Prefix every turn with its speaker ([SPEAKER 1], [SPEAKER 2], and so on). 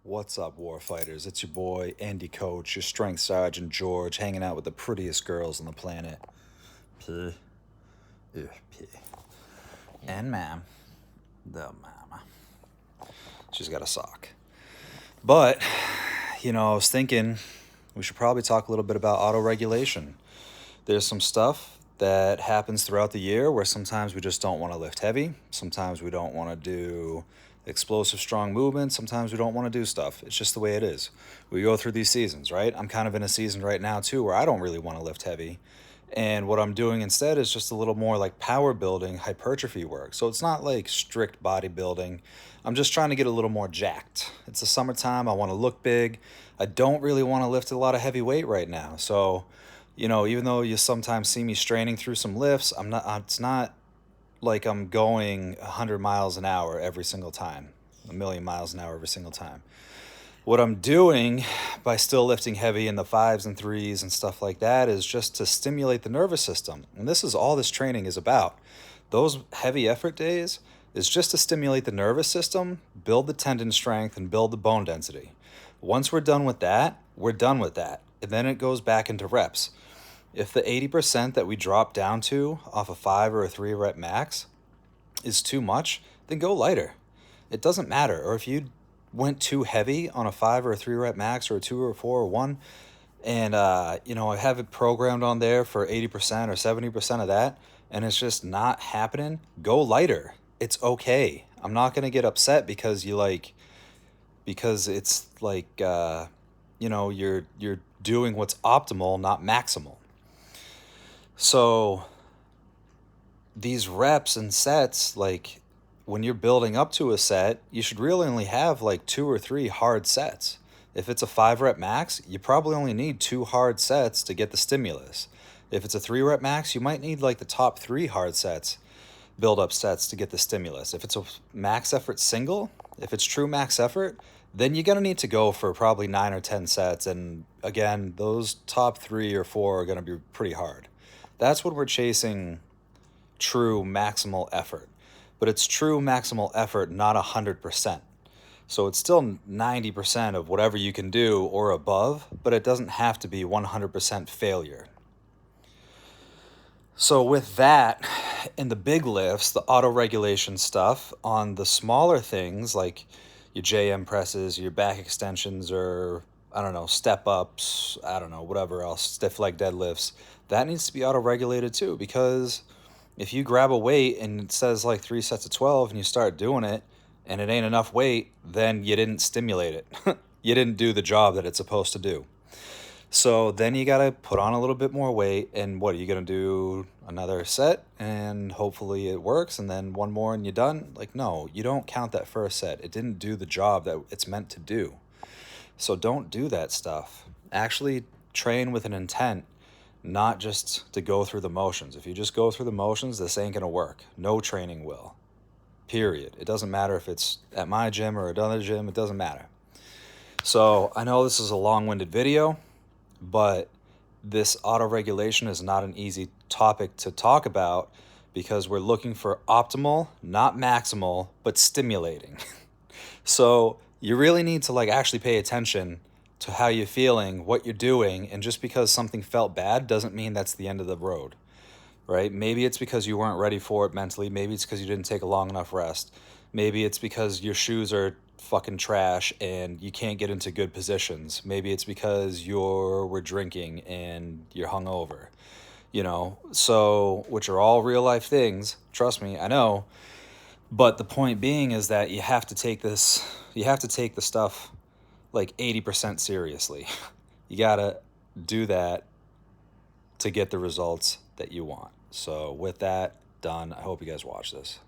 [SPEAKER 1] What's up, warfighters? It's your boy, Andy Coach, your Strength Sergeant George, hanging out with the prettiest girls on the planet. P. P. And ma'am. The mama. She's got a sock. But, I was thinking we should probably talk a little bit about auto-regulation. There's some stuff that happens throughout the year where sometimes we just don't want to lift heavy. Sometimes we don't want to do explosive, strong movements. Sometimes we don't want to do stuff. It's just the way it is. We go through these seasons, right? I'm kind of in a season right now, too, where I don't really want to lift heavy. And what I'm doing instead is just a little more like power building, hypertrophy work. So it's not like strict bodybuilding. I'm just trying to get a little more jacked. It's the summertime. I want to look big. I don't really want to lift a lot of heavy weight right now. So, even though you sometimes see me straining through some lifts, it's not like I'm going 100 miles an hour every single time, 1,000,000 miles an hour every single time. What I'm doing by still lifting heavy in the 5s and 3s and stuff like that is just to stimulate the nervous system. And this is all this training is about. Those heavy effort days is just to stimulate the nervous system, build the tendon strength, and build the bone density. Once we're done with that, we're done with that. And then it goes back into reps. If the 80% that we drop down to off a 5 or a 3 rep max is too much, then go lighter. It doesn't matter. Or if you went too heavy on a 5 or a 3 rep max or a 2 or a 4 or 1, and I have it programmed on there for 80% or 70% of that, and it's just not happening, go lighter. It's okay. I'm not going to get upset because it's like you're doing what's optimal, not maximal. So these reps and sets, like when you're building up to a set, you should really only have like 2 or 3 hard sets. If it's a 5 rep max, you probably only need 2 hard sets to get the stimulus. If it's a 3 rep max, you might need like the top 3 hard sets, build up sets to get the stimulus. If it's a max effort single, if it's true max effort, then you're going to need to go for probably 9 or 10 sets. And again, those top 3 or 4 are going to be pretty hard. That's what we're chasing, true maximal effort. But it's true maximal effort, not 100%. So it's still 90% of whatever you can do or above, but it doesn't have to be 100% failure. So with that, in the big lifts, the auto-regulation stuff, on the smaller things like your JM presses, your back extensions, or step ups, whatever else, stiff leg deadlifts, that needs to be auto-regulated too, because if you grab a weight and it says like 3 sets of 12 and you start doing it and it ain't enough weight, then you didn't stimulate it. You didn't do the job that it's supposed to do. So then you got to put on a little bit more weight, and what are you going to do? Another set, and hopefully it works, and then one more and you're done? Like, no, you don't count that first set. It didn't do the job that it's meant to do. So don't do that stuff. Actually train with an intent, not just to go through the motions. If you just go through the motions, this ain't going to work. No training will. Period. It doesn't matter if it's at my gym or another gym. It doesn't matter. So I know this is a long-winded video, but this auto-regulation is not an easy topic to talk about because we're looking for optimal, not maximal, but stimulating. So you really need to actually pay attention to how you're feeling, what you're doing, and just because something felt bad doesn't mean that's the end of the road, right? Maybe it's because you weren't ready for it mentally. Maybe it's because you didn't take a long enough rest. Maybe it's because your shoes are fucking trash and you can't get into good positions. Maybe it's because we're drinking and you're hungover, so, which are all real life things. Trust me, I know. But the point being is that you have to take the stuff like 80% seriously. You gotta do that to get the results that you want. So with that done, I hope you guys watch this.